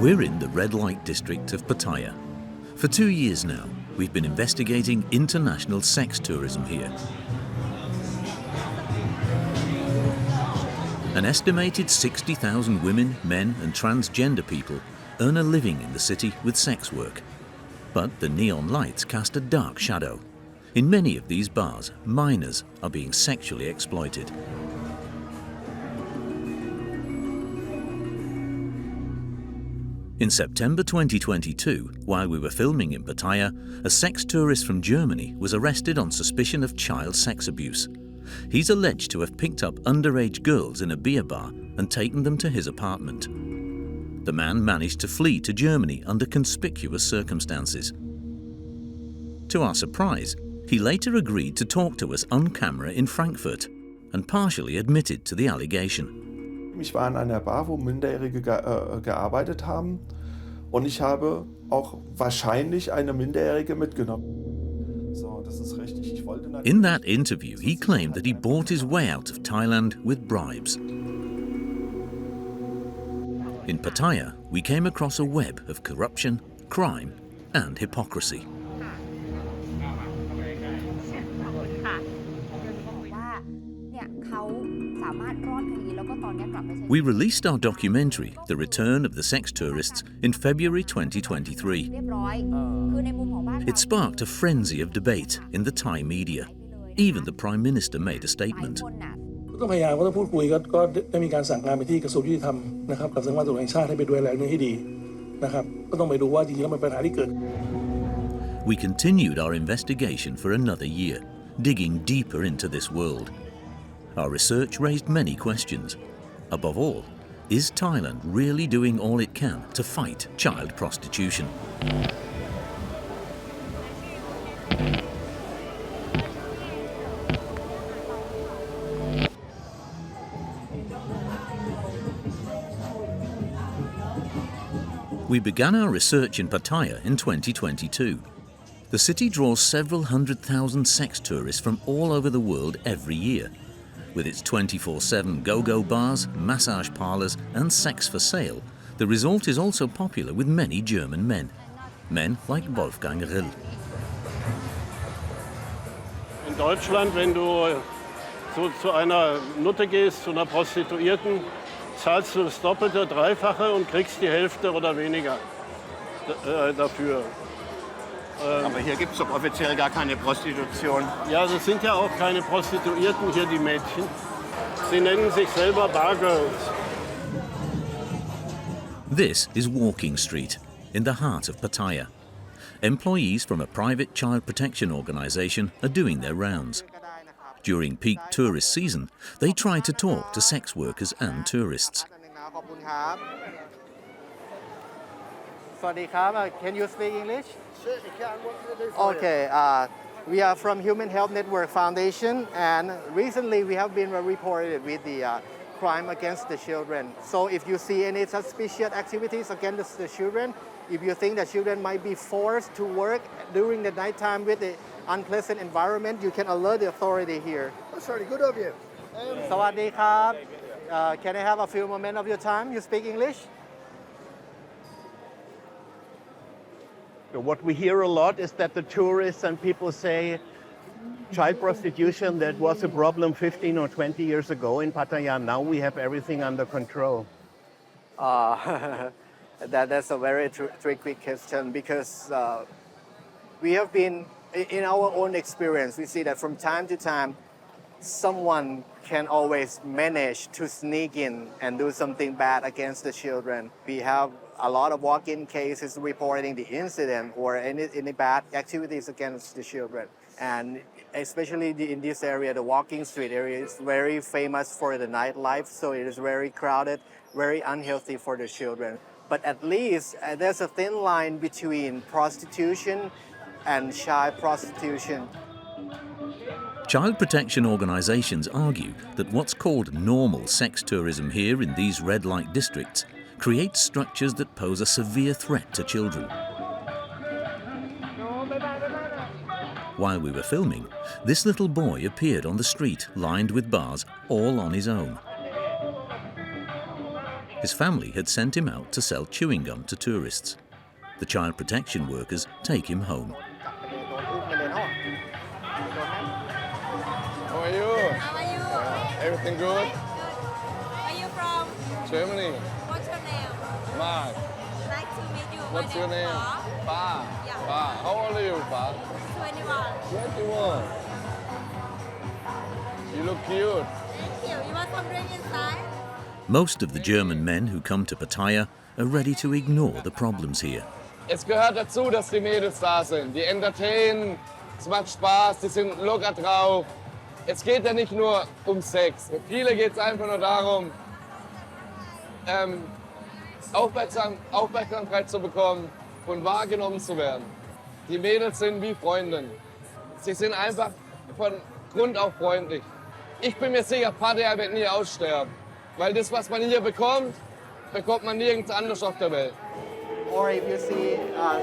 We're in the red light district of Pattaya. For 2 years now, we've been investigating international sex tourism here. An estimated 60,000 women, men and transgender people earn a living in the city with sex work. But the neon lights cast a dark shadow. In many of these bars, minors are being sexually exploited. In September 2022, while we were filming in Pattaya, a sex tourist from Germany was arrested on suspicion of child sex abuse. He's alleged to have picked up underage girls in a beer bar and taken them to his apartment. The man managed to flee to Germany under conspicuous circumstances. To our surprise, he later agreed to talk to us on camera in Frankfurt and partially admitted to the allegation. Ich war in einer Bar, wo Minderjährige gearbeitet haben, und ich habe auch wahrscheinlich eine Minderjährige mitgenommen. So, das ist richtig. Ich wollte natürlich. In that interview, he claimed that he bought his way out of Thailand with bribes. In Pattaya, we came across a web of corruption, crime, and hypocrisy. We released our documentary, The Return of the Sex Tourists, in February 2023. It sparked a frenzy of debate in the Thai media. Even the Prime Minister made a statement. We continued our investigation for another year, digging deeper into this world. Our research raised many questions. Above all, is Thailand really doing all it can to fight child prostitution? We began our research in Pattaya in 2022. The city draws several 100,000 sex tourists from all over the world every year. With its 24/7 go-go bars, massage parlors and sex for sale, the resort is also popular with many German men. Men like Wolfgang Rill. In Deutschland, wenn du so zu einer Nutte gehst, zu einer Prostituierten, zahlst du das Doppelte, Dreifache und kriegst die Hälfte oder weniger dafür. Aber hier gibt es doch offiziell gar keine Prostitution. Ja, das sind ja auch keine Prostituierten hier, die Mädchen. Sie nennen sich selber Bargirls. This is Walking Street, in the heart of Pattaya. Employees from a private child protection organization are doing their rounds. During peak tourist season, they try to talk to sex workers and tourists. Can you speak English? Okay, we are from Human Health Network Foundation, and recently we have been reported with the crime against the children. So if you see any suspicious activities against the children, if you think that children might be forced to work during the nighttime with the unpleasant environment, you can alert the authority here. That's very good of you. Sawadee krab. Can I have a few moments of your time? You speak English? What we hear a lot is that the tourists and people say child prostitution, that was a problem 15 or 20 years ago in Pattaya. Now we have everything under control. That's a very tricky question, because we have been, in our own experience, we see that from time to time, someone can always manage to sneak in and do something bad against the children. We have a lot of walk-in cases reporting the incident or any bad activities against the children. And especially in this area, the walking street area is very famous for the nightlife, so it is very crowded, very unhealthy for the children. But at least there's a thin line between prostitution and child prostitution. Child protection organizations argue that what's called normal sex tourism here in these red light districts creates structures that pose a severe threat to children. While we were filming, this little boy appeared on the street lined with bars all on his own. His family had sent him out to sell chewing gum to tourists. The child protection workers take him home. How are you? How are you? Everything good? Good. Where are you from? Germany. What's your name? Mark. Nice to meet you. What's My your name? Fa. Fa. Yeah. Fa. How old are you, Fa? 21. 21. You look cute. Thank you. You want some drink inside? Most of the German men who come to Pattaya are ready to ignore the problems here. Es gehört dazu, dass die Mädels da sind. Die entertainen, es macht Spaß, die sind locker drauf. Es geht ja nicht nur um Sex. Für viele geht es einfach nur darum, Aufmerksamkeit zu bekommen und wahrgenommen zu werden. Die Mädels sind wie Freundinnen. Sie sind einfach von Grund auf freundlich. Ich bin mir sicher, Pattaya wird nie aussterben. Weil das, was man hier bekommt, bekommt man nirgends anders auf der Welt. Or if you see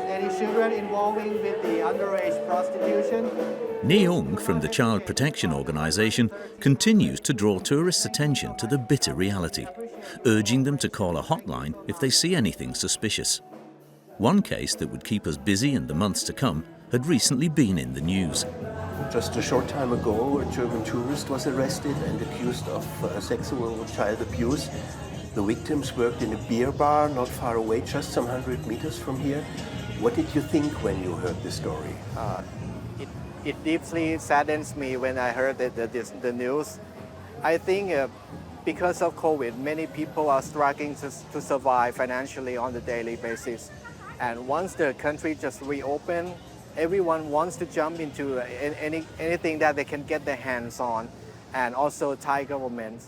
any children involving with the underage prostitution. Neung from the Child Protection Organisation continues to draw tourists' attention to the bitter reality, urging them to call a hotline if they see anything suspicious. One case that would keep us busy in the months to come had recently been in the news. Just a short time ago, a German tourist was arrested and accused of sexual child abuse. The victims worked in a beer bar not far away, just some 100 meters from here. What did you think when you heard the story? It deeply saddens me when I heard the news. I think because of COVID, many people are struggling to survive financially on a daily basis. And once the country just reopened, everyone wants to jump into anything that they can get their hands on, and also Thai government.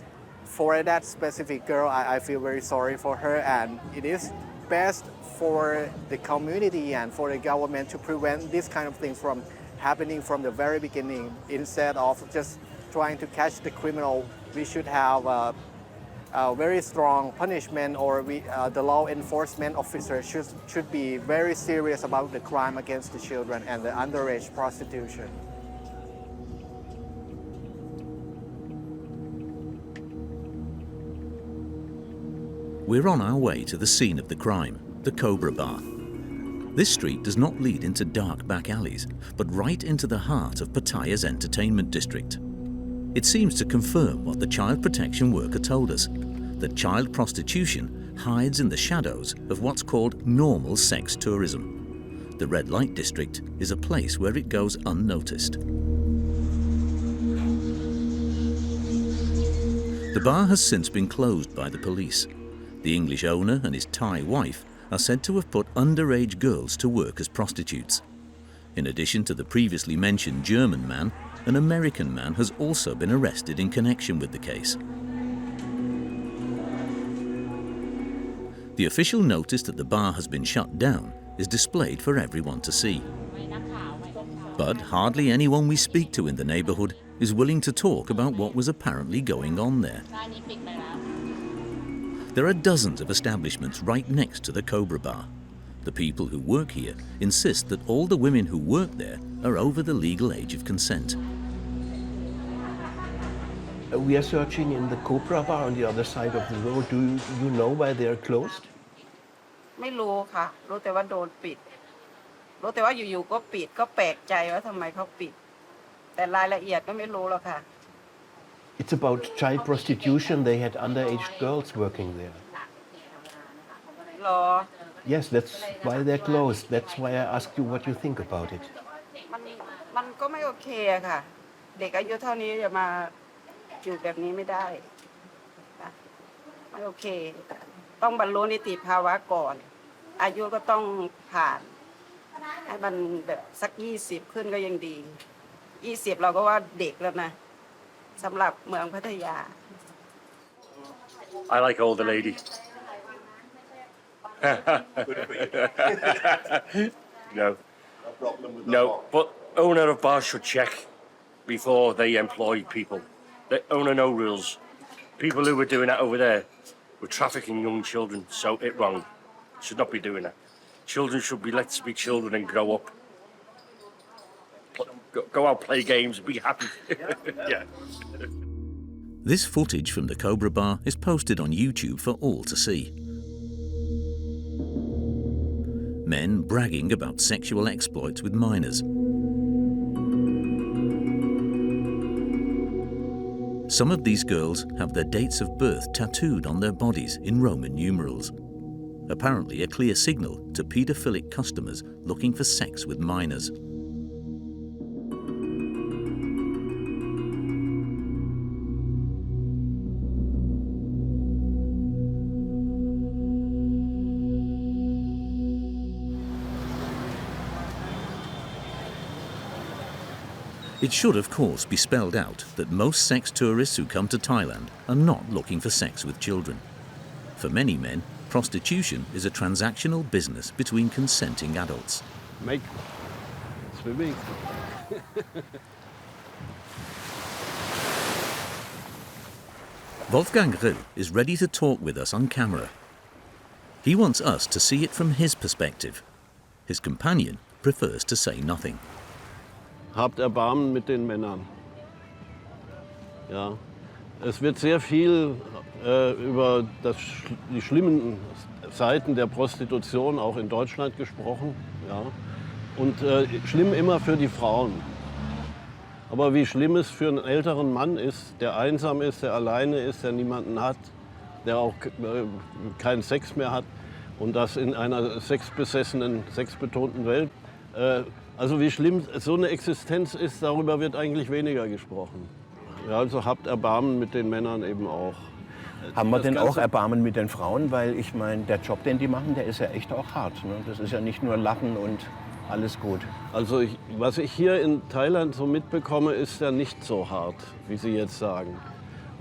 For that specific girl, I feel very sorry for her, and it is best for the community and for the government to prevent this kind of things from happening from the very beginning. Instead of just trying to catch the criminal, we should have a very strong punishment, or the law enforcement officer should be very serious about the crime against the children and the underage prostitution. We're on our way to the scene of the crime, the Cobra Bar. This street does not lead into dark back alleys, but right into the heart of Pattaya's entertainment district. It seems to confirm what the child protection worker told us, that child prostitution hides in the shadows of what's called normal sex tourism. The red light district is a place where it goes unnoticed. The bar has since been closed by the police. The English owner and his Thai wife are said to have put underage girls to work as prostitutes. In addition to the previously mentioned German man, an American man has also been arrested in connection with the case. The official notice that the bar has been shut down is displayed for everyone to see. But hardly anyone we speak to in the neighborhood is willing to talk about what was apparently going on there. There are dozens of establishments right next to the Cobra Bar. The people who work here insist that all the women who work there are over the legal age of consent. We are searching in the Cobra Bar on the other side of the road. Do you know why they are closed? ไม่รู้ค่ะรู้แต่ว่าโดนปิดรู้แต่ว่าอยู่ๆก็ปิดก็แปลกใจว่าทำไมเขาปิดแต่รายละเอียดก็ไม่รู้หรอกค่ะ It's about child prostitution. They had underage girls working there. รอ Yes, that's why they're closed. That's why I asked you what you think about it. มันก็ไม่โอเคอะค่ะเด็กอายุเท่านี้จะมาอยู่แบบนี้ไม่ได้ค่ะไม่โอเคต้องบรรลุนิติภาวะก่อนอายุก็ต้องผ่านให้มันแบบสัก20ขึ้นก็ยังดี20เราก็ว่าเด็กแล้วนะสำหรับเมืองพัทยา I like older lady. No, but owner of bars should check before they employ people. The owner no rules. People who were doing that over there were trafficking young children, so it wrong. Should not be doing that. Children should be let to be children and grow up. Go out, play games, be happy. Yeah. This footage from the Cobra Bar is posted on YouTube for all to see. Men bragging about sexual exploits with minors. Some of these girls have their dates of birth tattooed on their bodies in Roman numerals. Apparently a clear signal to paedophilic customers looking for sex with minors. It should, of course, be spelled out that most sex tourists who come to Thailand are not looking for sex with children. For many men, prostitution is a transactional business between consenting adults. Make swimming. Wolfgang Rill is ready to talk with us on camera. He wants us to see it from his perspective. His companion prefers to say nothing. Habt Erbarmen mit den Männern. Ja. Es wird sehr viel über die schlimmen Seiten der Prostitution auch in Deutschland gesprochen. Ja. Und schlimm immer für die Frauen. Aber wie schlimm es für einen älteren Mann ist, der einsam ist, der alleine ist, der niemanden hat, der auch keinen Sex mehr hat und das in einer sexbesessenen, sexbetonten Welt. Also wie schlimm so eine Existenz ist, darüber wird eigentlich weniger gesprochen. Ja, also habt Erbarmen mit den Männern eben auch. Haben wir denn auch Erbarmen mit den Frauen? Weil ich meine, der Job, den die machen, der ist ja echt auch hart. Ne? Das ist ja nicht nur Lachen und alles gut. Also was ich hier in Thailand so mitbekomme, ist ja nicht so hart, wie Sie jetzt sagen.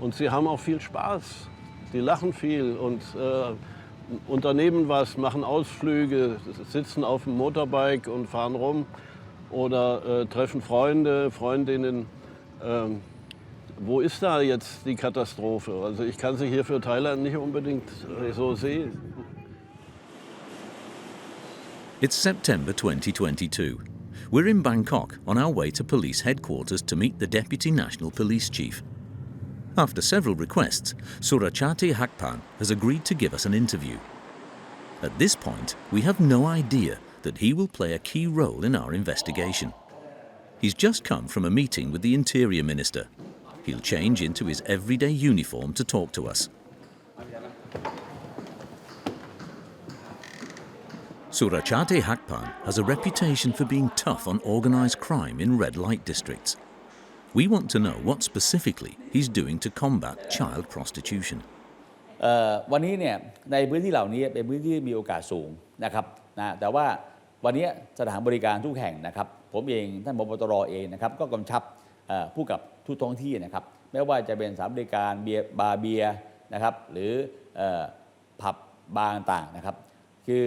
Und sie haben auch viel Spaß. Die lachen viel und unternehmen was, machen Ausflüge, sitzen auf dem Motorbike und fahren rum oder treffen Freunde, Freundinnen. Wo ist da jetzt die Katastrophe? Also ich kann sie hier für Thailand nicht unbedingt so sehen. It's September 2022. We're in Bangkok on our way to police headquarters to meet the Deputy National Police Chief. After several requests, Surachate Hakpan has agreed to give us an interview. At this point, we have no idea that he will play a key role in our investigation. He's just come from a meeting with the Interior Minister. He'll change into his everyday uniform to talk to us. Surachate Hakpan has a reputation for being tough on organised crime in red light districts. We want to know what specifically he's doing to combat child prostitution. วันนี้เนี่ยในพื้นที่เหล่านี้เป็นพื้นที่มีโอกาสสูงนะครับแต่ว่าวันนี้สถานบริการทุกแห่งนะครับผมเองท่านผบ.ตร.เองนะครับก็กำชับผู้กับทุกท้องที่นะครับไม่ว่าจะเป็นสถานบริการบาร์เบียร์นะครับหรือผับบาร์ต่างๆนะครับคือ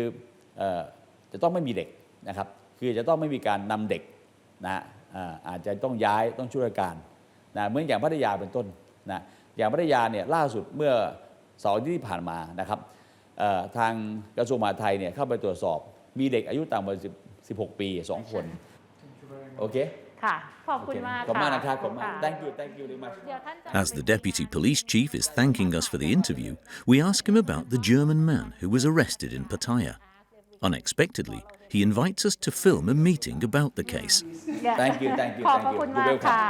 จะต้องไม่มีเด็กนะครับคือจะต้องไม่มีการนำเด็กนะอาจจะต้องย้ายต้องช่วยการนะเหมือนอย่างพัทยาเป็นต้นนะอย่างพัทยาเนี่ยล่าสุดเมื่อเสาร์ที่ผ่านมานะครับทางกระทรวงมหาดไทยเนี่ยเข้าไปตรวจสอบมีเด็กอายุต่ำกว่า16 ปี2 คนโอเคค่ะขอบคุณมาก ขอบคุณมากนะครับขอบคุณมาก thank you very much As the Deputy Police Chief is thanking us for the interview, we ask him about the German man who was arrested in Pattaya. Unexpectedly, he invites us to film a meeting about the case. thank you ขอบคุณมากค่ะ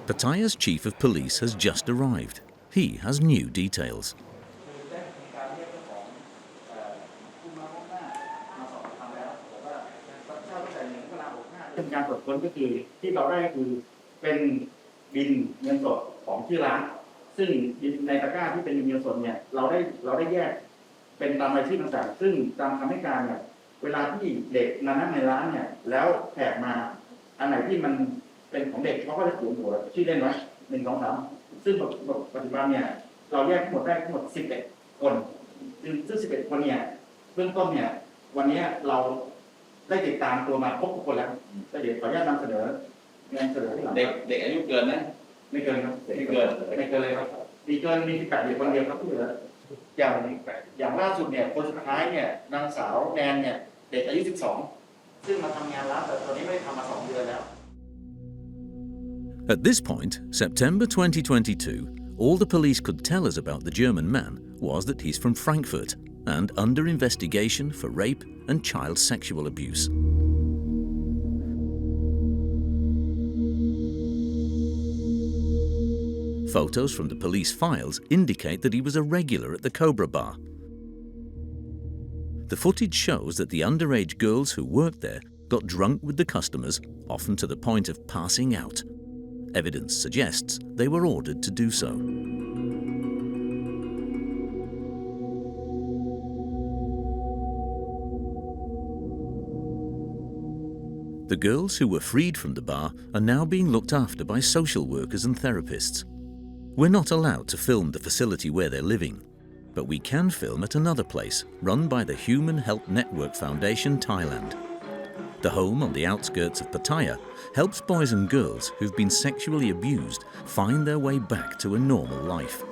Pattaya's Chief of Police has just arrived. He has new details. การตรวจค้นก็คือที่เราได้คือเป็นบินเงินสดของที่ร้านซึ่งในตะกร้าที่เป็นเงินสดเนี่ยเราได้แยกเป็นตามรายชื่อต่างๆซึ่งตามคำให้การเนี่ยเวลาที่เด็กนั่งในร้านเนี่ยแล้วแขกมาอันไหนที่มันเป็นของเด็กเขาก็จะเขียนหัวชื่อเล่นไว้1 2 3ซึ่งปัจจุบันเนี่ยเราแยกทั้งหมดได้ทั้งหมด11 คนซึ่ง11 คนเนี่ยเบื้องต้นเนี่ยวันนี้เราได้ติดตามตัวมาครบทุกคนแล้วแต่เดี๋ยวขออนุญาตนำเสนอที่หลังเด็กอายุเกินนะไม่เกินครับไม่เกินเลยครับมี18 เด็กคนเดียวครับที่เหลืออย่างล่าสุดเนี่ยคนสุดท้ายเนี่ยนางสาวแนนเนี่ยเด็กอายุ12ซึ่งมาทำงานร้านแต่ตอนนี้ไม่ได้ทำมา2 เดือนแล้ว At this point, September 2022, all the police could tell us about the German man was that he's from Frankfurt and under investigation for rape and child sexual abuse. Photos from the police files indicate that he was a regular at the Cobra Bar. The footage shows that the underage girls who worked there got drunk with the customers, often to the point of passing out. Evidence suggests they were ordered to do so. The girls who were freed from the bar are now being looked after by social workers and therapists. We're not allowed to film the facility where they're living, but we can film at another place run by the Human Help Network Foundation, Thailand. The home on the outskirts of Pattaya helps boys and girls who've been sexually abused find their way back to a normal life.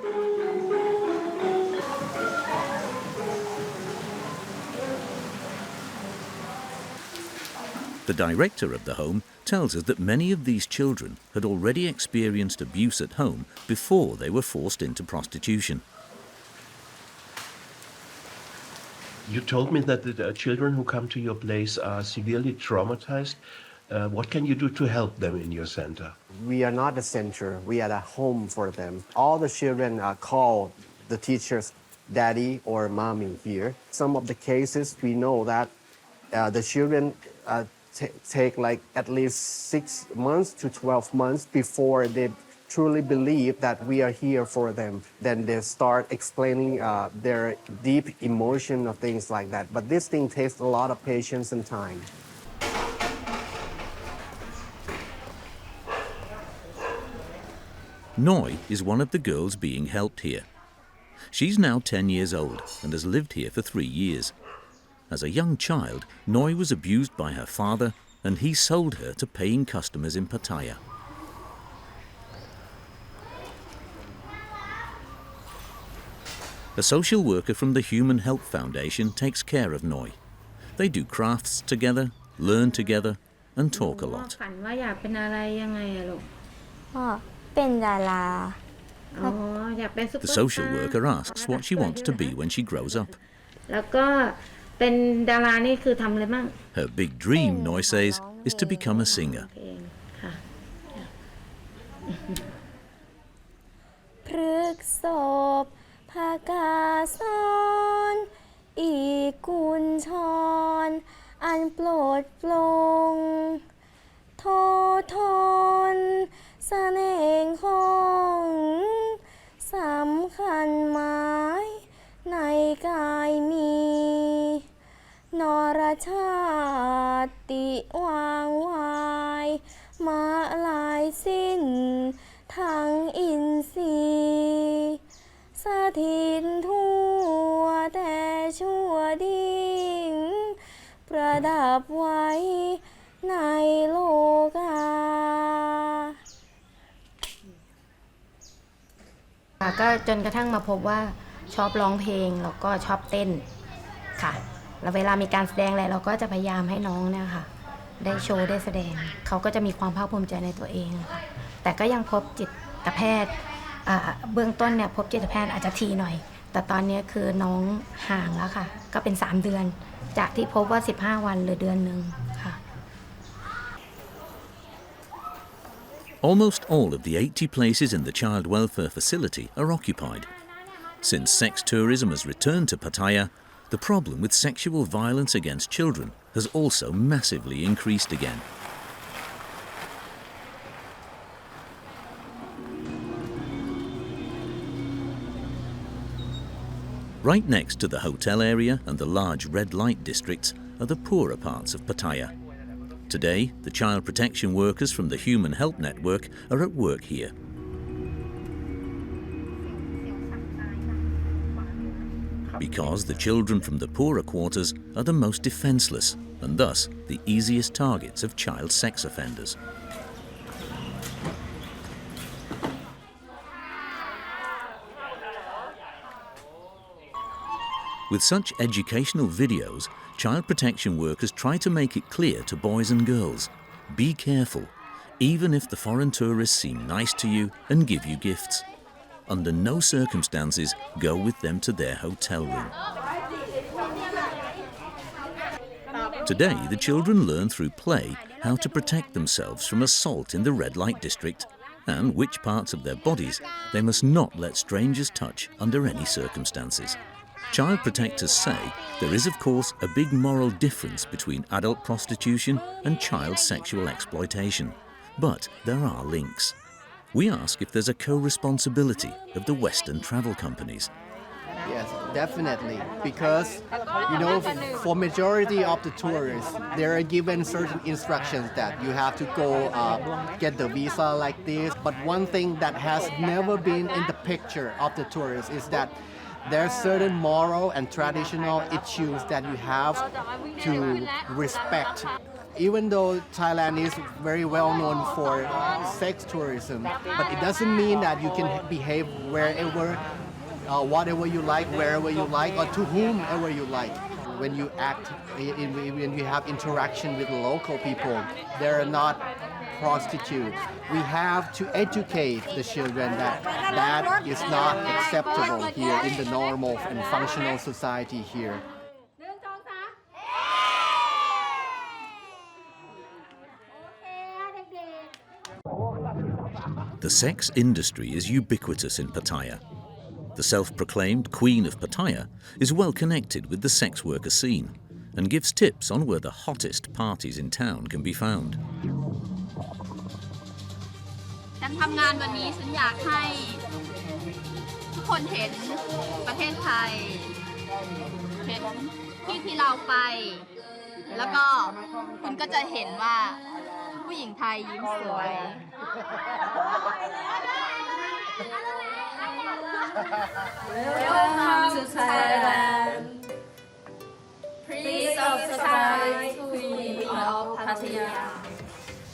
The director of the home tells us that many of these children had already experienced abuse at home before they were forced into prostitution. You told me that the children who come to your place are severely traumatized. What can you do to help them in your center? We are not a center, we are a home for them. All the children call the teachers daddy or mommy here. Some of the cases we know that the children take like at least 6 months to 12 months before they truly believe that we are here for them. Then they start explaining their deep emotion or things like that. But this thing takes a lot of patience and time. Noi is one of the girls being helped here. She's now 10 years old and has lived here for 3 years. As a young child, Noi was abused by her father and he sold her to paying customers in Pattaya. A social worker from the Human Help Foundation takes care of Noi. They do crafts together, learn together, and talk a lot. The social worker asks what she wants to be when she grows up. Her big dream, Noi says, is to become a singer.ก็จนกระทั่งมาพบว่าชอบร้องเพลงแล้วก็ชอบเต้นค่ะแล้วเวลามีการแสดงอะไรเราก็จะพยายามให้น้องเนี่ยค่ะได้โชว์ได้แสดงเขาก็จะมีความภาคภูมิใจในตัวเองค่ะแต่ก็ยังพบจิตแพทย์เบื้องต้นเนี่ยพบจิตแพทย์อาจจะทีหน่อยแต่ตอนนี้คือน้องห่างแล้วค่ะก็เป็น3 เดือนจากที่พบว่า15 วันหรือเดือนนึงค่ะ Almost all of the 80 places in the child welfare facility are occupied. Since sex tourism has returned to Pattaya, the problem with sexual violence against children has also massively increased again. Right next to the hotel area and the large red light districts are the poorer parts of Pattaya. Today, the child protection workers from the Human Help Network are at work here. Because the children from the poorer quarters are the most defenseless and thus the easiest targets of child sex offenders. With such educational videos, child protection workers try to make it clear to boys and girls, be careful. even if the foreign tourists seem nice to you and give you gifts. Under no circumstances, go with them to their hotel room. Today, the children learn through play how to protect themselves from assault in the red light district and which parts of their bodies they must not let strangers touch under any circumstances. Child protectors say there is, of course, a big moral difference between adult prostitution and child sexual exploitation, but there are links. We ask if there's a co-responsibility of the Western travel companies. Yes, definitely. Because, you know, for majority of the tourists, they are given certain instructions that you have to go get the visa like this. But one thing that has never been in the picture of the tourists is that there are certain moral and traditional issues that you have to respect. Even though Thailand is very well known for sex tourism, but it doesn't mean that you can behave wherever whatever you like, wherever you like, or to whomever you like. When you act, when you have interaction with local people, they're not prostitutes. We have to educate the children that that is not acceptable here in the normal and functional society here. The sex industry is ubiquitous in Pattaya. The self-proclaimed Queen of Pattaya is well connected with the sex worker scene and gives tips on where the hottest parties in town can be found. ฉันทำงานวันนี้ฉันอยากให้ทุกคนเห็นประเทศไทยเห็นที่เราไปแล้วก็คุณก็จะเห็นว่าผู้หญิงไทยยิ้มสวย Welcome to Thailand. Please subscribe to Queen of Pattaya.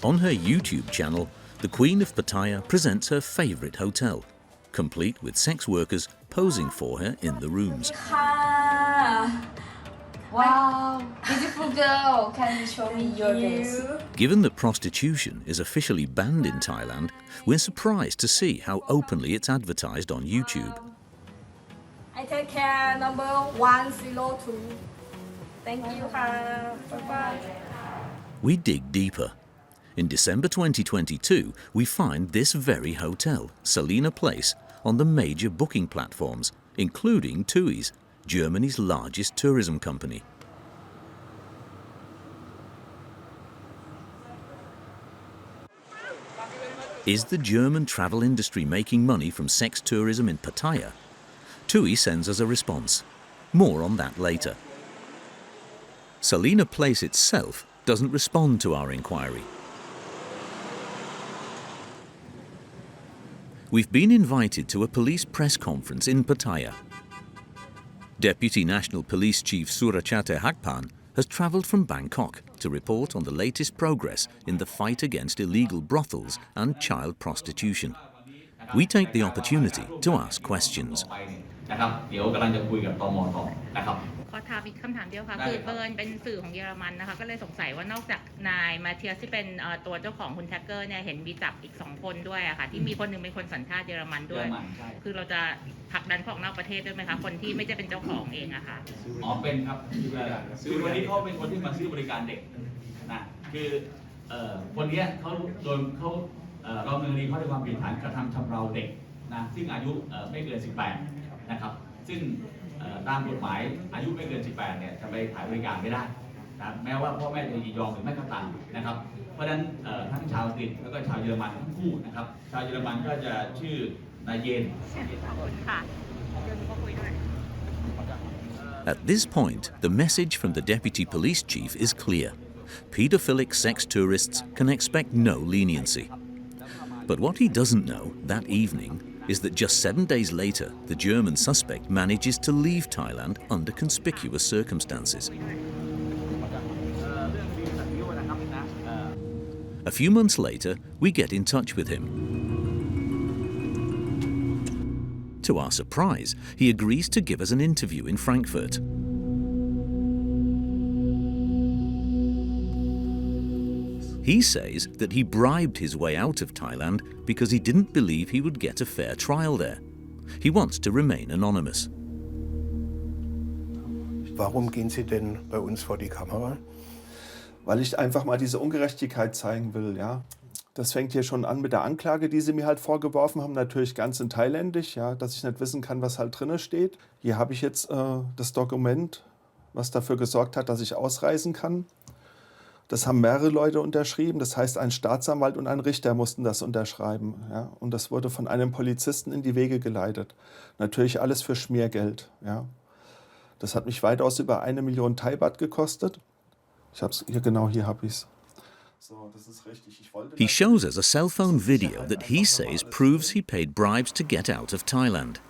On her YouTube channel, the Queen of Pattaya presents her favorite hotel, complete with sex workers posing for her in the rooms. Wow, beautiful girl. Can you show me your face? Given that prostitution is officially banned in Thailand, we're surprised to see how openly it's advertised on YouTube. I take care number 102. Thank you. Bye-bye. We dig deeper. In December 2022, we find this very hotel, Salina Place, on the major booking platforms, including TUI's, Germany's largest tourism company. Is the German travel industry making money from sex tourism in Pattaya? TUI sends us a response. More on that later. Salina Place itself doesn't respond to our inquiry. We've been invited to a police press conference in Pattaya. Deputy National Police Chief Surachate Hakpan has travelled from Bangkok to report on the latest progress in the fight against illegal brothels and child prostitution. We take the opportunity to ask questions. ขอถามอีกคำถามเดียวค่ะคือเอิญเป็นสื่อของเยอรมันนะคะก็เลยสงสัยว่านอกจากนายมาเทียสที่เป็นตัวเจ้าของคุณแท็กเกอร์เนี่ยเห็นมีจับอีก2คนด้วยอะค่ะที่มีคนหนึ่งเป็นคนสัญชาติเยอรมันด้วยคือเราจะผลักดันของนอกประเทศด้วยไหมคะคนที่ไม่ใช่เป็นเจ้าของเองอะค่ะอ๋อเป็นครับคือวันนี้เขาเป็นคนที่มาซื้อบริการเด็กนะคือคนนี้เขาโดนเขาเราดำเนินคดีเขาในความผิดฐานกระทำชำเราเด็กนะซึ่งอายุไม่เกิน18นะครับซึ่งตามกฎหมายอายุไม่เกิน18เนี่ยจะไปขายบริการไม่ได้นะแม้ว่าพ่อแม่จะยินยอมหรือไม่ก็ตามนะครับเพราะฉะนั้นทั้งชาวอังกฤษแล้วก็ชาวเยอรมันทั้งคู่นะครับชาวเยอรมันก็จะชื่อนายเยน At this point, the message from the Deputy Police Chief is clear. Paedophilic sex tourists can expect no leniency. But what he doesn't know that evening is that just 7 days later, the German suspect manages to leave Thailand under conspicuous circumstances. A few months later, we get in touch with him. To our surprise, he agrees to give us an interview in He says that he bribed his way out of Thailand because he didn't believe he would get a fair trial there. He wants to remain anonymous. Warum gehen Sie denn bei uns vor die Kamera? Weil ich einfach mal diese Ungerechtigkeit zeigen will, ja. Das fängt hier schon an mit der Anklage, die sie mir halt vorgeworfen haben, natürlich ganz in Thailändisch, ja, dass ich nicht wissen kann, was halt drin steht. Hier habe ich jetzt das Dokument, was dafür gesorgt hat, dass ich ausreisen kann. Das haben mehrere Leute unterschrieben, das heißt ein Staatsanwalt und ein Richter mussten das unterschreiben. Ja? Und das wurde von einem Polizisten in die Wege geleitet. Natürlich alles für Schmiergeld. Ja? Das hat mich weitaus über 1 Million Thai-Baht gekostet. Ich hab's hier, genau, hier habe ich es. So, das ist richtig. He shows us a cell phone video that he says proves he paid bribes to get out of Thailand.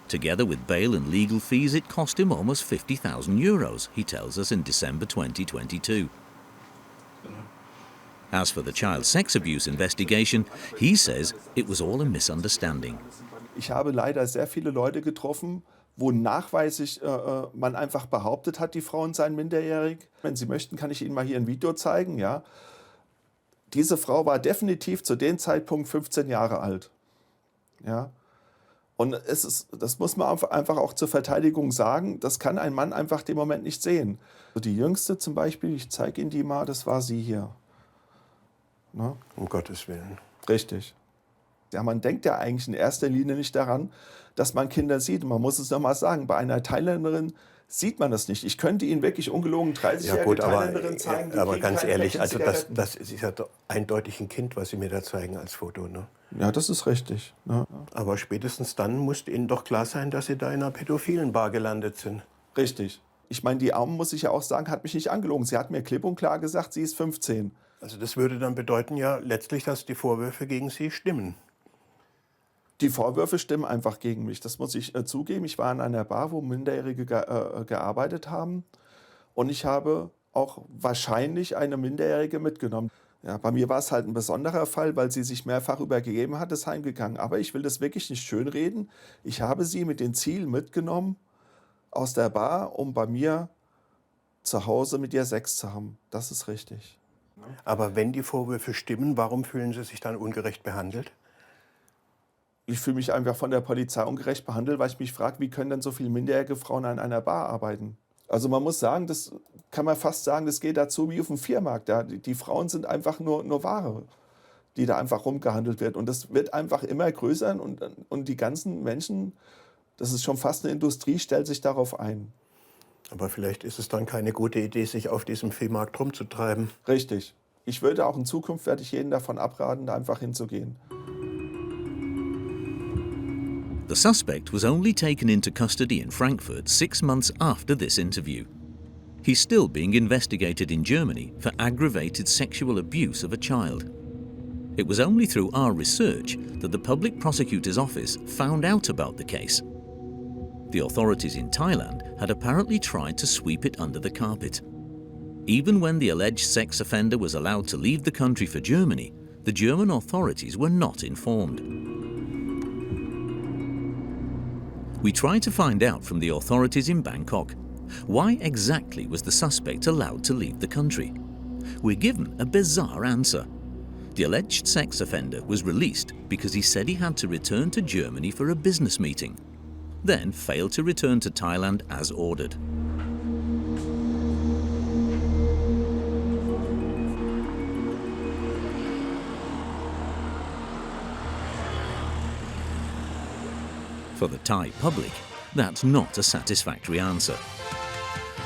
Together with bail and legal fees, it cost him almost 50,000 euros, he tells us in December 2022. As for the child sex abuse investigation, he says it was all a misunderstanding. Ich habe leider sehr viele Leute getroffen, wo nachweislich man einfach behauptet hat, die Frauen seien minderjährig. Wenn Sie möchten, kann ich Ihnen mal hier ein Video zeigen. Ja? Diese Frau war definitiv zu dem Zeitpunkt 15 Jahre alt. Ja? Und das muss man einfach auch zur Verteidigung sagen, das kann ein Mann einfach dem Moment nicht sehen. Die Jüngste zum Beispiel, ich zeige Ihnen die mal, das war sie hier. Ne? Um Gottes Willen. Richtig. Ja, man denkt ja eigentlich in erster Linie nicht daran, dass man Kinder sieht. Und man muss es nochmal sagen, bei einer Thailänderin sieht man das nicht. Ich könnte Ihnen wirklich ungelogen 30-jährige Thailänderin zeigen. Ja, aber ganz ehrlich, also das ist ja eindeutig ein Kind, was Sie mir da zeigen als Foto. Ne? Ja, das ist richtig. Ne? Aber spätestens dann muss Ihnen doch klar sein, dass Sie da in einer pädophilen Bar gelandet sind. Richtig. Ich meine, die Arme, muss ich ja auch sagen, hat mich nicht angelogen. Sie hat mir klipp und klar gesagt, sie ist 15. Also das würde dann bedeuten ja letztlich, dass die Vorwürfe gegen Sie stimmen. Die Vorwürfe stimmen einfach gegen mich, das muss ich zugeben. Ich war in einer Bar, wo Minderjährige gearbeitet haben und ich habe auch wahrscheinlich eine Minderjährige mitgenommen. Ja, bei mir war es halt ein besonderer Fall, weil sie sich mehrfach übergeben hat, ist heimgegangen. Aber ich will das wirklich nicht schönreden. Ich habe sie mit dem Ziel mitgenommen aus der Bar, um bei mir zu Hause mit ihr Sex zu haben. Das ist richtig. Aber wenn die Vorwürfe stimmen, warum fühlen Sie sich dann ungerecht behandelt? Ich fühle mich einfach von der Polizei ungerecht behandelt, weil ich mich frage, wie können denn so viele minderjährige Frauen an einer Bar arbeiten? Also man muss sagen, das kann man fast sagen, das geht dazu wie auf dem Viermarkt. Ja. Die Frauen sind einfach nur Ware, die da einfach rumgehandelt wird. Und das wird einfach immer größer und die ganzen Menschen, das ist schon fast eine Industrie, stellt sich darauf ein. Aber vielleicht ist es dann keine gute Idee, sich auf diesem Viehmarkt rumzutreiben. Richtig. Ich würde auch in Zukunft, werde ich jeden davon abraten, da einfach hinzugehen. The suspect was only taken into custody in Frankfurt 6 months after this interview. He's still being investigated in Germany for aggravated sexual abuse of a child. It was only through our research that the Public Prosecutor's Office found out about the case. The authorities in Thailand had apparently tried to sweep it under the carpet. Even when the alleged sex offender was allowed to leave the country for Germany, the German authorities were not informed. We tried to find out from the authorities in Bangkok, why exactly was the suspect allowed to leave the country? We're given a bizarre answer. The alleged sex offender was released because he said he had to return to Germany for a business meeting, then failed to return to Thailand as ordered. For the Thai public, that's not a satisfactory answer.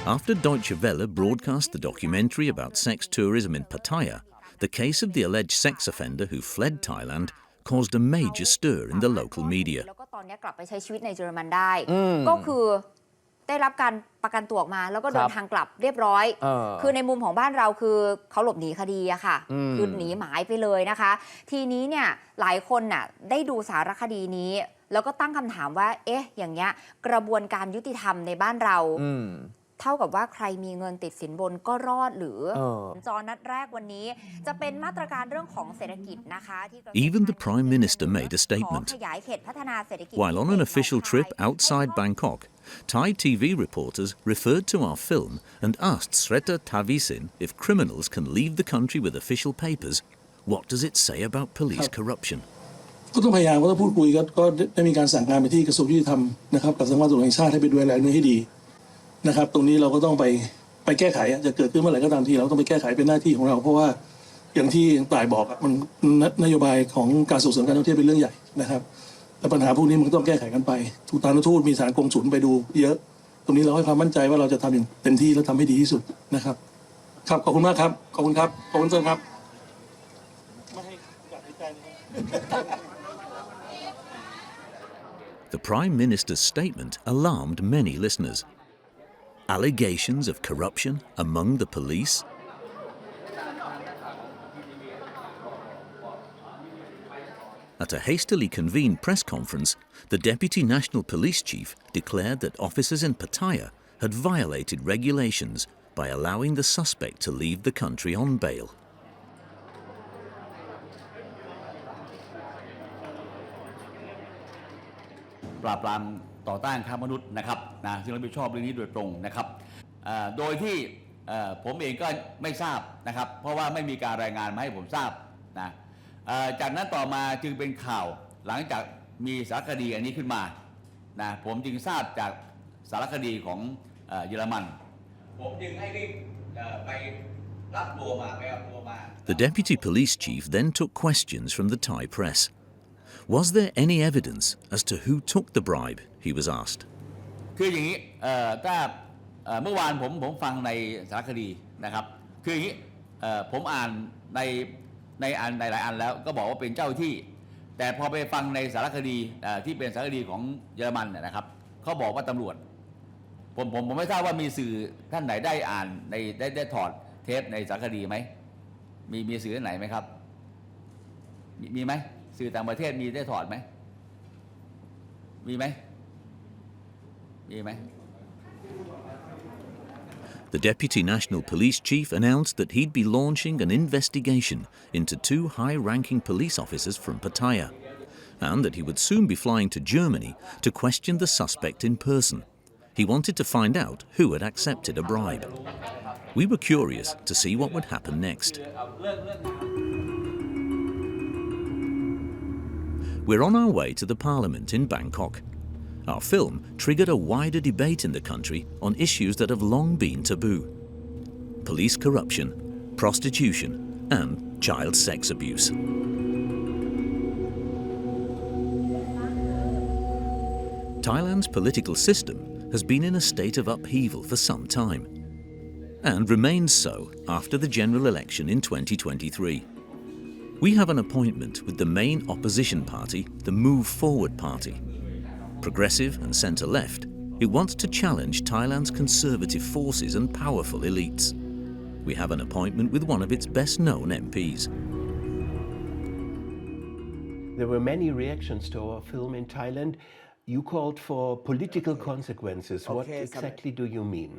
After Deutsche Welle broadcast the documentary about sex tourism in Pattaya, the case of the alleged sex offender who fled Thailand caused a major stir in the local media. แล้วก็ตอนนี้กลับไปใช้ชีวิตในเยอรมันได้ก็คือได้รับการประกันตัวออกมาแล้วก็เดินทางกลับเรียบร้อยคือในมุมของบ้านเราคือเขาหลบหนีคดีอะค่ะคือหนีหมายไปเลยนะคะทีนี้เนี่ยหลายคนน่ะได้ดูสารคดีนี้แล้วก็ตั้งคำถามว่าเอ๊ะอย่างเงี้ยกระบวนการยุติธรรมในบ้านเรา เท่ากับว่าใครมีเงินติดสินบนก็รอดหรือจอนัดแรกวันนี้จะเป็นมาตรการเรื่องของเศรษฐกิจนะคะที่ Even the Prime Minister made a ขอ statement. ขยายเขตพัฒนาเศรษฐกิจ While on an official trip outside Bangkok, Thai TV reporters referred to our film and asked Sreta Thavisin if criminals can leave the country with official papers. What does it say about police corruption? ก็ต้องพยายามก็ต้องพูดคุยก็ได้มีการสั่งการไปที่กระทรวงยุติธรรมนะครับกับสำนักงานตำรวจแห่งชาติให้ไปดูแลเรื่องให้ดีนะครับตรงนี้เราก็ต้องไปแก้ไขจะเกิดขึ้นเมื่อไหร่ก็ตามทีเราต้องไปแก้ไขเป็นหน้าที่ของเราเพราะว่าอย่างที่ต่ายบอกมันนโยบายของการส่งเสริมการท่องเที่ยวเป็นเรื่องใหญ่นะครับแต่ปัญหาพวกนี้มันก็ต้องแก้ไขกันไปทูตทูตมีสถานกงสุลไปดูเยอะตรงนี้เราให้ความมั่นใจว่าเราจะทำอย่างเต็มที่และทำให้ดีที่สุดนะครับครับขอบคุณมากครับขอบคุณครับขอบคุณครับ The Prime Minister's statement alarmed many listeners. Allegations of corruption among the police. At a hastily convened press conference, the Deputy National Police Chief declared that officers in Pattaya had violated regulations by allowing the suspect to leave the country on bail. ปราบปรามต่อต้านค้ามนุษย์นะครับนะซึ่งรับผิดชอบเรื่องนี้โดยตรงนะครับโดยที่ผมเองก็ไม่ทราบนะครับเพราะว่าไม่มีการรายงานมาให้ผมทราบนะจากนั้นต่อมาจึงเป็นข่าวหลังจากมีสารคดีอันนี้ขึ้นมานะผมจึงทราบจากสารคดีของเยอรมันผมจึงให้รีบไปรับตัวมาไปเอาตัวมา The Deputy Police Chief then took questions from the Thai press. Was there any evidence as to who took the bribe? He was asked. คืออย่างนี้ถ้าเมื่อวานผมฟังในสารคดีนะครับคืออย่างนี้ผมอ่านในหลายอันแล้วก็บอกว่าเป็นเจ้าที่แต่พอไปฟังในสารคดีที่เป็นสารคดีของเยอรมันนะครับเขาบอกว่าตำรวจผมไม่ทราบว่ามีสื่อท่านไหนได้อ่านได้ถอดเทปในสารคดีไหมมีสื่อท่านไหนไหมครับมีไหมสื่อต่างประเทศมีได้ถอดไหมมีไหม The Deputy National Police Chief announced that he'd be launching an investigation into 2 high-ranking police officers from Pattaya, and that he would soon be flying to Germany to question the suspect in person. He wanted to find out who had accepted a bribe. We were curious to see what would happen next. We're on our way to the Parliament in Bangkok. Our film triggered a wider debate in the country on issues that have long been taboo: police corruption, prostitution, and child sex abuse. Thailand's political system has been in a state of upheaval for some time, and remains so after the general election in 2023. We have an appointment with the main opposition party, the Move Forward Party. Progressive and centre-left, it wants to challenge Thailand's conservative forces and powerful elites. We have an appointment with one of its best-known MPs. There were many reactions to our film in Thailand. You called for political consequences. What exactly do you mean?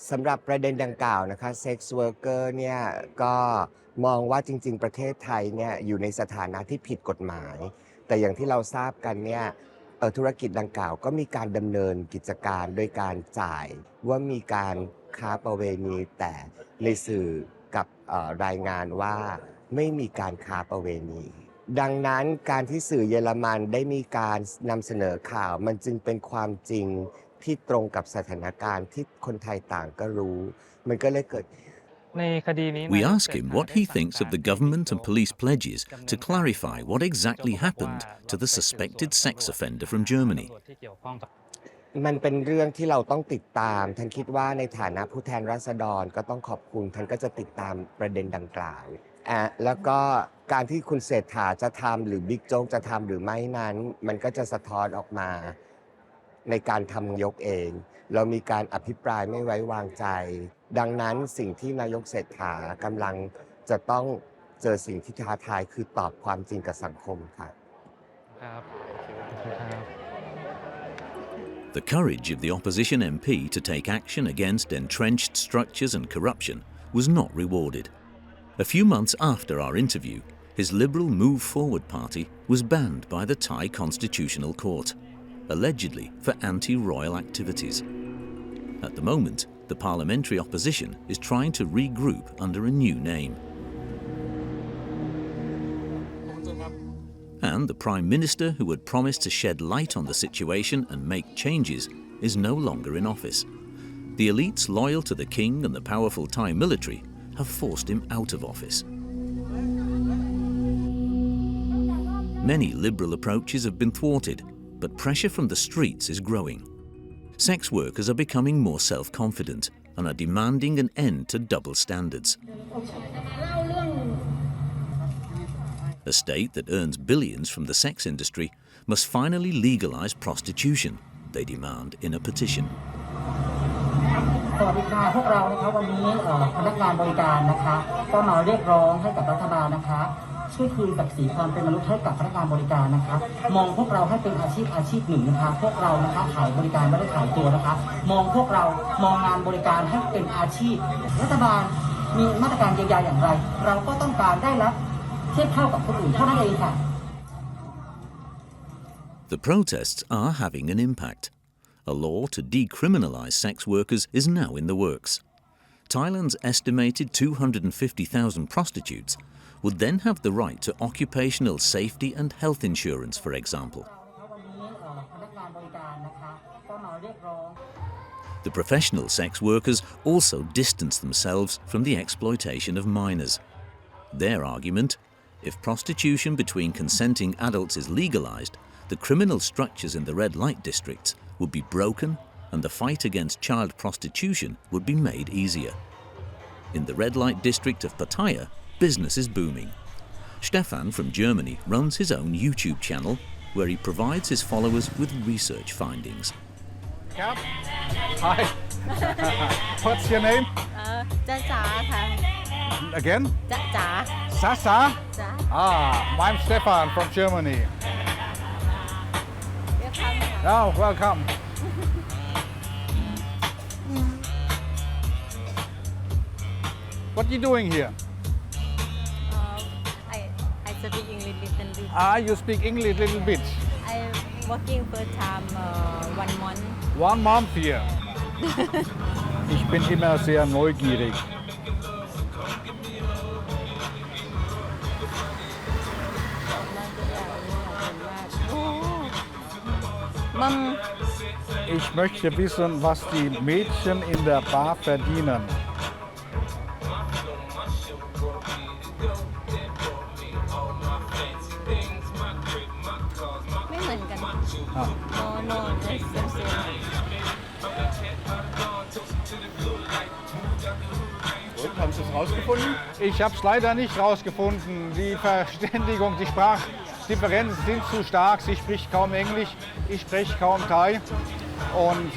สำหรับประเด็นดังกล่าวนะคะ Sex Worker เนี่ยก็มองว่าจริงๆประเทศไทยเนี่ยอยู่ในสถานะที่ผิดกฎหมายแต่อย่างที่เราทราบกันเนี่ยธุรกิจดังกล่าวก็มีการดำเนินกิจการโดยการจ่ายว่ามีการค้าประเวณีแต่ในสื่อกับรายงานว่าไม่มีการค้าประเวณีดังนั้นการที่สื่อเยอรมันได้มีการนำเสนอข่าวมันจึงเป็นความจริงที่ตรงกับสถานการณ์ที่คนไทยต่างก็รู้มันก็เลยเกิด We ask him what he thinks of the government and police pledges to clarify what exactly happened to the suspected sex offender from Germany. มันเป็นเรื่องที่เราต้องติดตามท่านคิดว่าในฐานะผู้แทนราษฎรก็ต้องขอบคุณท่านก็จะติดตามประเด็นดังกล่าวแล้วก็การที่คุณเศรษฐาจะทำหรือบิ๊กโจ๊กจะทำหรือไม่นั้นมันก็จะสะท้อนออกมาในการทำยกเองเรามีการอภิปรายไม่ไว้วางใจดังนั้นสิ่งที่นายกเศรษฐากำลังจะต้องเจอสิ่งที่ท้าทายคือตอบความจริงกับสังคมค่ะ The courage of the opposition MP to take action against entrenched structures and corruption was not rewarded. A few months after our interview, his Liberal Move Forward party was banned by the Thai Constitutional Court, allegedly for anti-royal activities. At the moment, the parliamentary opposition is trying to regroup under a new name. And the Prime Minister, who had promised to shed light on the situation and make changes, is no longer in office. The elites loyal to the king and the powerful Thai military have forced him out of office. Many liberal approaches have been thwarted, but pressure from the streets is growing. Sex workers are becoming more self-confident and are demanding an end to double standards. A state that earns billions from the sex industry must finally legalize prostitution, they demand in a petition. สวัสดีค่ะพวกเรานะคะวันนี้พนักงานบริการนะคะก็มาเรียกร้องให้กับรัฐบาลนะคะช่วยคืนศักดิ์ศรีความเป็นมนุษย์ให้กับพนักงานบริการนะคะมองพวกเราให้เป็นอาชีพหนึ่งนะคะพวกเรานะคะขายบริการไม่ได้ขายตัวนะคะมองพวกเรามองงานบริการให้เป็นอาชีพรัฐบาลมีมาตรการเยียวยาอย่างไรเราก็ต้องการได้รับเทียบเท่ากับคนอื่นเท่านั้นเองค่ะ The protests are having an impact. A law to decriminalize sex workers is now in the works. Thailand's estimated 250,000 prostitutes would then have the right to occupational safety and health insurance, for example. The professional sex workers also distance themselves from the exploitation of minors. Their argument: if prostitution between consenting adults is legalized, the criminal structures in the red light districts would be broken and the fight against child prostitution would be made easier. In the red light district of Pattaya, business is booming. Stefan from Germany runs his own YouTube channel where he provides his followers with research findings. Hi. What's your name? Again? Sasa? I'm Stefan from Germany. Oh, welcome. What are you doing here? I speak English little bit. You speak English a little bit. I'm working first time 1 month. 1 month here. Ich bin immer sehr neugierig. Mom. Ich möchte wissen, was die Mädchen in der Bar verdienen. Und, haben Sie es rausgefunden? Ich habe es leider nicht rausgefunden. Die Verständigung, die Sprachdifferenzen sind zu stark. Sie spricht kaum Englisch, ich spreche kaum Thai. Und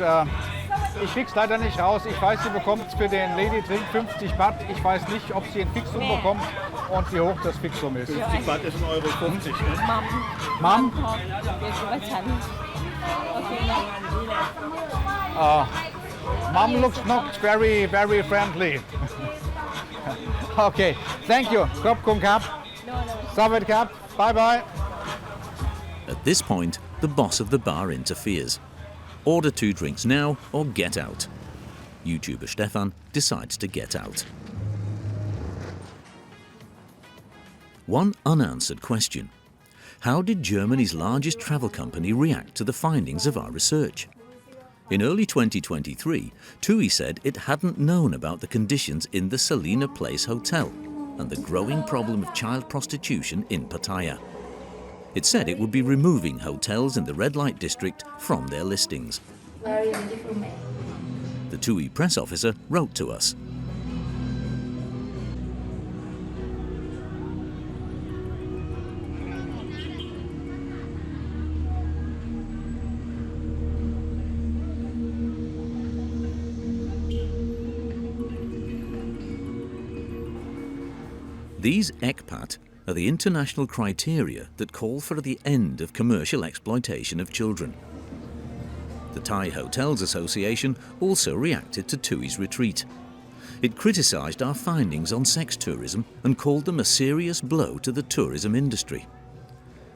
ich krieg's leider nicht raus. Ich weiß, sie bekommt für den Lady Drink 50 Baht. Ich weiß nicht, ob sie ein Fixum bekommt und wie hoch das Fixum ist. 50 Baht ist 1,50 €. Mom? Mom looks not very, very friendly. Okay, thank you. Khop kun kap. Sawadee kap. Bye-bye. At this point, the boss of the bar interferes. Order 2 drinks now or get out. YouTuber Stefan decides to get out. One unanswered question: how did Germany's largest travel company react to the findings of our research? In early 2023, TUI said it hadn't known about the conditions in the Selina Place hotel and the growing problem of child prostitution in Pattaya. It said it would be removing hotels in the red light district from their listings. Very beautiful man. The TUI press officer wrote to us. These ECPAT are the international criteria that call for the end of commercial exploitation of children. The Thai Hotels Association also reacted to Tui's retreat. It criticised our findings on sex tourism and called them a serious blow to the tourism industry.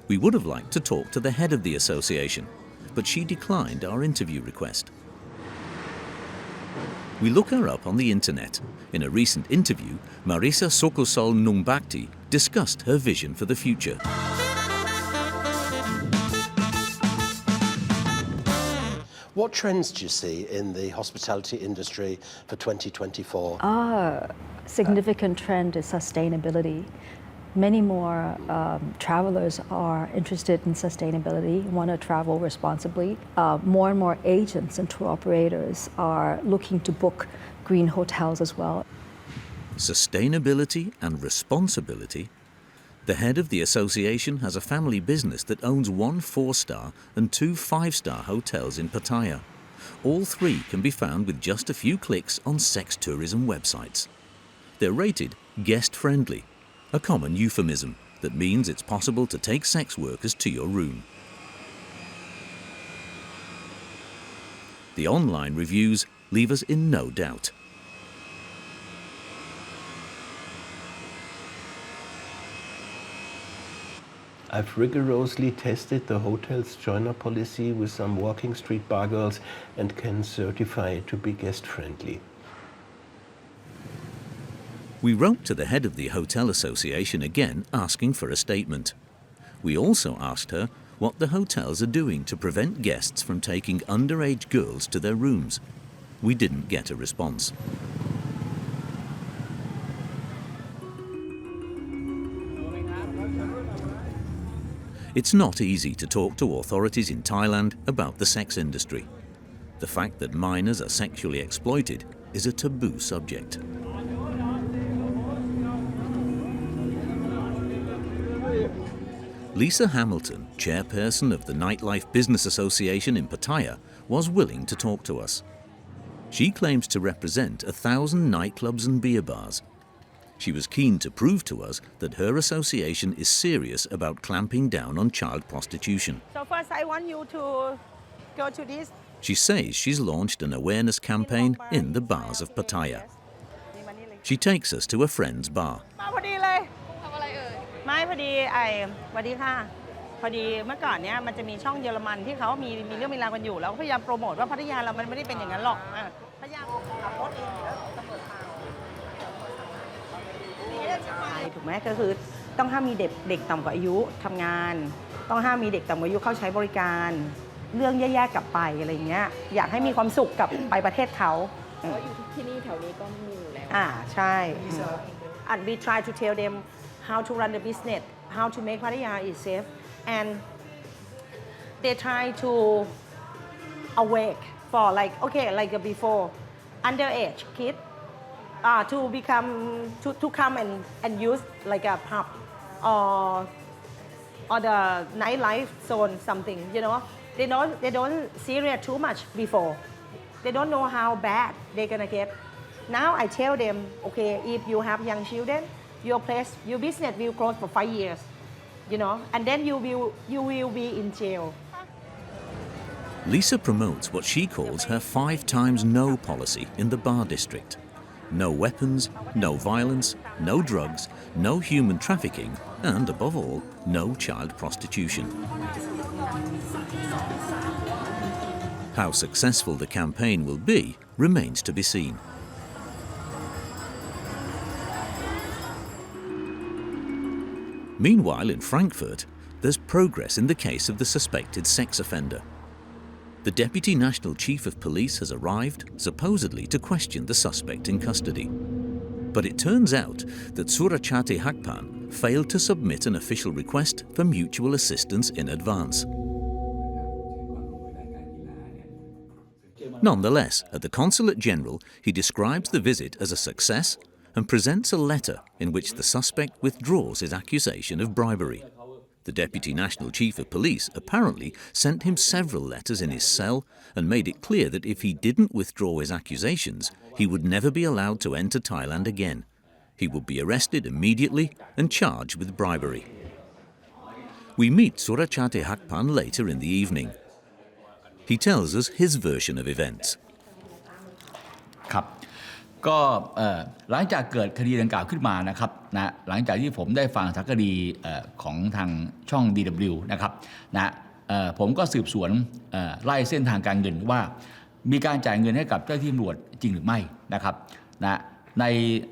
We would have liked to talk to the head of the association, but she declined our interview request. We look her up on the internet. In a recent interview, Marisa Sokosol Nungbakti discussed her vision for the future. What trends do you see in the hospitality industry for 2024? Significant trend is sustainability. Many more travelers are interested in sustainability, want to travel responsibly. More and more agents and tour operators are looking to book green hotels as well. Sustainability and responsibility. The head of the association has a family business that owns 1 4-star and 2 5-star hotels in Pattaya. All 3 can be found with just a few clicks on sex tourism websites. They're rated guest-friendly, a common euphemism that means it's possible to take sex workers to your room. The online reviews leave us in no doubt. I've rigorously tested the hotel's joiner policy with some walking street bar girls and can certify it to be guest-friendly. We wrote to the head of the Hotel Association again asking for a statement. We also asked her what the hotels are doing to prevent guests from taking underage girls to their rooms. We didn't get a response. It's not easy to talk to authorities in Thailand about the sex industry. The fact that minors are sexually exploited is a taboo subject. Lisa Hamilton, chairperson of the Nightlife Business Association in Pattaya, was willing to talk to us. She claims to represent 1,000 nightclubs and beer bars. She was keen to prove to us that her association is serious about clamping down on child prostitution. So first I want you to go to this. She says she's launched an awareness campaign in the bars of Pattaya. She takes us to a friend's bar. ไม่พอดีสวัสดีค่ะพอดีเมื่อก่อนเนี้ยมันจะมีช่องเยอรมันที่เขามีเรื่องมีราวกันอยู่แล้วพยายามโปรโมทว่าพัทยาเรามันไม่ได้เป็นอย่างนั้นหรอกพยายามขับรถเองแล้วตำรวจพาถูกไหมก็คือต้องห้ามมีเด็กต่ำกว่าอายุทำงานต้องห้ามมีเด็กต่ำกว่าอายุเข้าใช้บริการเรื่องแย่ๆกลับไปอะไรอย่างเงี้ยอยากให้มีความสุขกับไปประเทศเขาอยู่ที่นี่แถวนี้ก็มีอยู่แล้วใช่ and we try to tell them how to run the business, how to make Pattaya is safe, and they try to awake for like before underage kid to become to come and use like a pub or the nightlife zone something, you know. They don't serious too much before. They don't know how bad they're gonna get. Now I tell them, okay, if you have young children, your business will close for 5 years, you know, and then you will be in jail. Lisa promotes what she calls her 5 times no policy in the bar district. No weapons, no violence, no drugs, no human trafficking, and above all, no child prostitution. How successful the campaign will be remains to be seen. Meanwhile, in Frankfurt, there's progress in the case of the suspected sex offender. The Deputy National Chief of Police has arrived, supposedly to question the suspect in custody. But it turns out that Surachate Hakpan failed to submit an official request for mutual assistance in advance. Nonetheless, at the Consulate General, he describes the visit as a success and presents a letter in which the suspect withdraws his accusation of bribery. The Deputy National Chief of Police apparently sent him several letters in his cell and made it clear that if he didn't withdraw his accusations, he would never be allowed to enter Thailand again. He would be arrested immediately and charged with bribery. We meet Surachate Hakpan later in the evening. He tells us his version of events. ครับก็หลังจากเกิดคดีดังกล่าวขึ้นมานะครับนะหลังจากที่ผมได้ฟังสารคดีของทางช่อง DW นะครับนะผมก็สืบสวนไล่เส้นทางการเงินว่ามีการจ่ายเงินให้กับเจ้าหน้าที่ตำรวจจริงหรือไม่นะครับนะ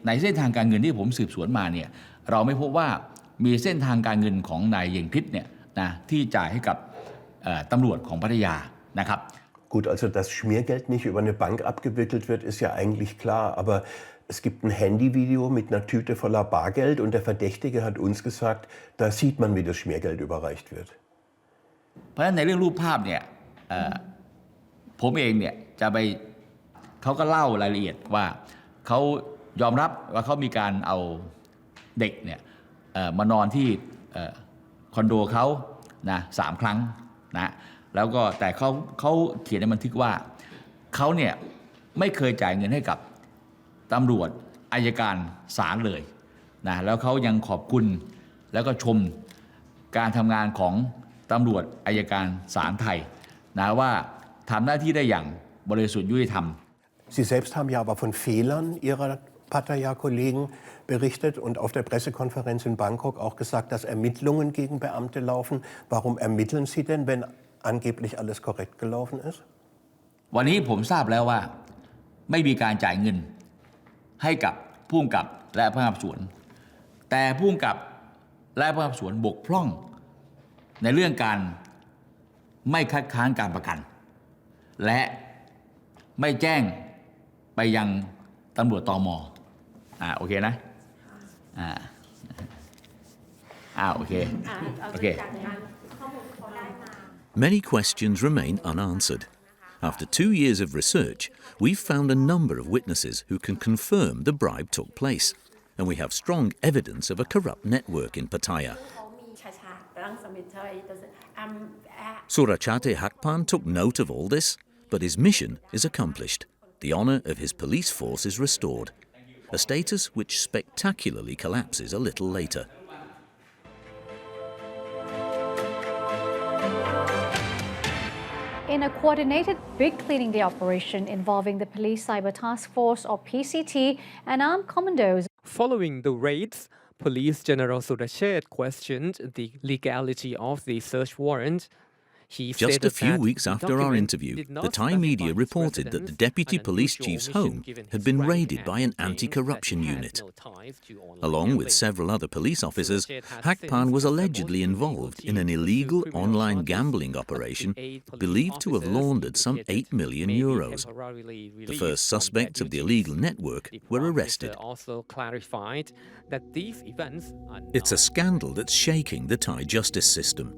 ในเส้นทางการเงินที่ผมสืบสวนมาเนี่ยเราไม่พบว่ามีเส้นทางการเงินของนายเยงพิษเนี่ยนะที่จ่ายให้กับตำรวจของพัทยานะครับ Gut, also dass Schmiergeld nicht über eine Bank abgewickelt wird, ist ja eigentlich klar. Aber es gibt ein Handyvideo mit einer Tüte voller Bargeld und der Verdächtige hat uns gesagt, da sieht man, wie das Schmiergeld überreicht wird. เพราะฉะนั้นในเรื่องรูปภาพเนี่ยผมเองเนี่ยจะไปเขาก็เล่ารายละเอียดว่าเขายอมรับว่าเขามีการเอาเด็กเนี่ยมานอนที่คอนโดเขานะ3 ครั้งนะแล้วก็แต่เขาเขียนในบันทึกว่าเขาเนี่ยไม่เคยจ่ายเงินให้กับตำรวจอัยการศาลเลยนะแล้วเขายังขอบคุณแล้วก็ชมการทำงานของตำรวจอัยการศาลไทยนะว่าทำหน้าที่ได้อย่างบริสุทธิ์ยุติธรรม Sie selbst haben ja aber von Fehlern Ihrer Pattaya-Kollegen berichtet und auf der Pressekonferenz in Bangkok auch gesagt, dass Ermittlungen gegen Beamte laufen. Warum ermitteln Sie denn, wenn angeblich alles korrekt gelaufen ist? วันนี้ผมทราบแล้วว่าไม่มีการจ่ายเงินให้กับผู้กำกับและพนักงานสอบสวนแต่ผู้กำกับและพนักงานสอบสวนบกพร่องในเรื่องการไม่คัดค้านการประกันและไม่แจ้งไปยังตำรวจตม.โอเคนะโอเค Many questions remain unanswered. After 2 years of research, we've found a number of witnesses who can confirm the bribe took place, and we have strong evidence of a corrupt network in Pattaya. Surachate Hakpan took note of all this, but his mission is accomplished. The honour of his police force is restored, a status which spectacularly collapses a little later. In a coordinated big cleaning day operation involving the Police Cyber Task Force or PCT and armed commandos. Following the raids, Police General Surachet questioned the legality of the search warrant. Just a few weeks after our interview, the Thai media reported that the Deputy Police Chief's home had been raided by an anti-corruption unit. Along with several other police officers, Hakpan was allegedly involved in an illegal online gambling operation believed to have laundered some €8 million. The first suspects of the illegal network were arrested. It's a scandal that's shaking the Thai justice system.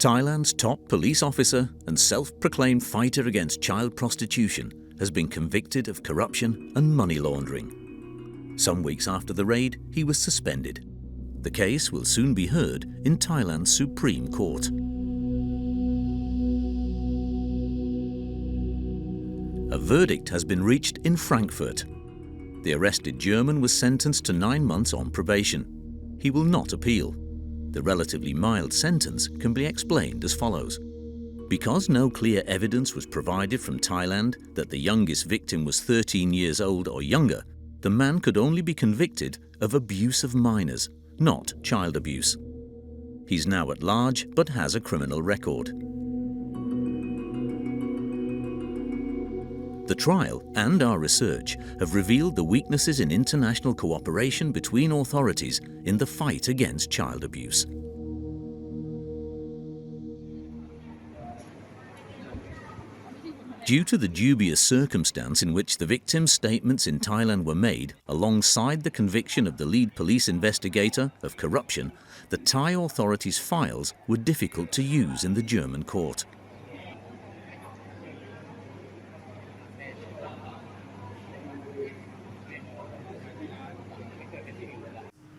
Thailand's top police officer and self-proclaimed fighter against child prostitution has been convicted of corruption and money laundering. Some weeks after the raid, he was suspended. The case will soon be heard in Thailand's Supreme Court. A verdict has been reached in Frankfurt. The arrested German was sentenced to 9 months on probation. He will not appeal. The relatively mild sentence can be explained as follows. Because no clear evidence was provided from Thailand that the youngest victim was 13 years old or younger, the man could only be convicted of abuse of minors, not child abuse. He's now at large but has a criminal record. The trial and our research have revealed the weaknesses in international cooperation between authorities in the fight against child abuse. Due to the dubious circumstance in which the victim's statements in Thailand were made alongside the conviction of the lead police investigator of corruption, the Thai authorities' files were difficult to use in the German court.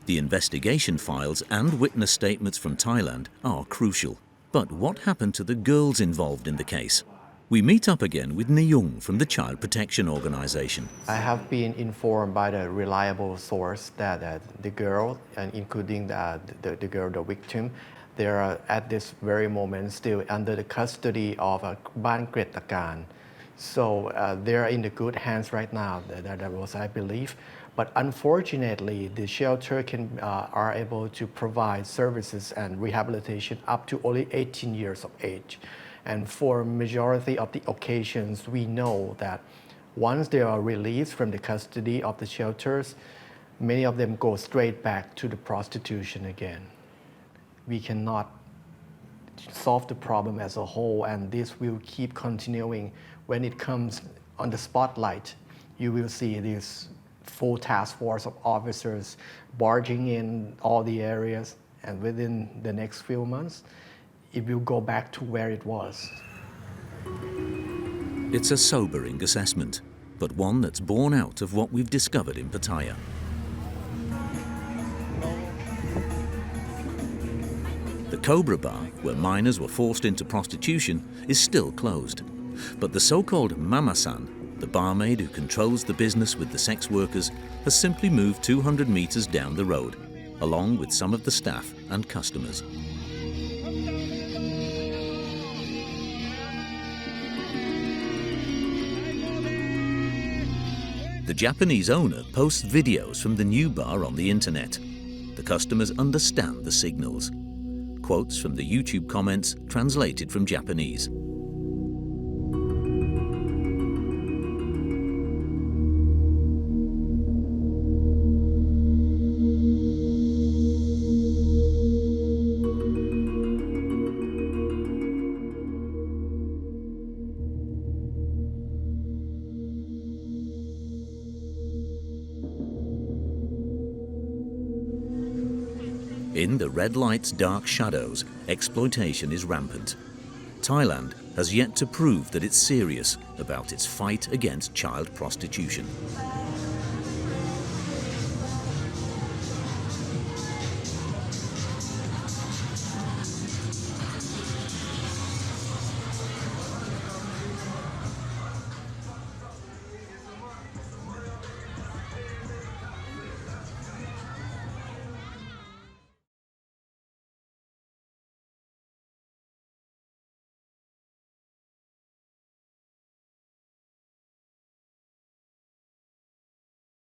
The investigation files and witness statements from Thailand are crucial. But what happened to the girls involved in the case? We meet up again with Nyung from the Child Protection Organization. I have been informed by the reliable source that the girl, and including the girl, the victim, They are at this very moment still under the custody of Ban Kretakan. So they are in the good hands right now, that was I believe. But unfortunately, the shelter are able to provide services and rehabilitation up to only 18 years of age. And for majority of the occasions, we know that once they are released from the custody of the shelters, many of them go straight back to the prostitution again. We cannot solve the problem as a whole, and this will keep continuing. When it comes on the spotlight, you will see this full task force of officers barging in all the areas, and within the next few months, it will go back to where it was. It's a sobering assessment, but one that's born out of what we've discovered in Pattaya. The Cobra Bar, where minors were forced into prostitution, is still closed. But the so-called Mama-san, the barmaid who controls the business with the sex workers, has simply moved 200 meters down the road, along with some of the staff and customers. The Japanese owner posts videos from the new bar on the internet. The customers understand the signals. Quotes from the YouTube comments translated from Japanese. In the red light's dark shadows, exploitation is rampant. Thailand has yet to prove that it's serious about its fight against child prostitution.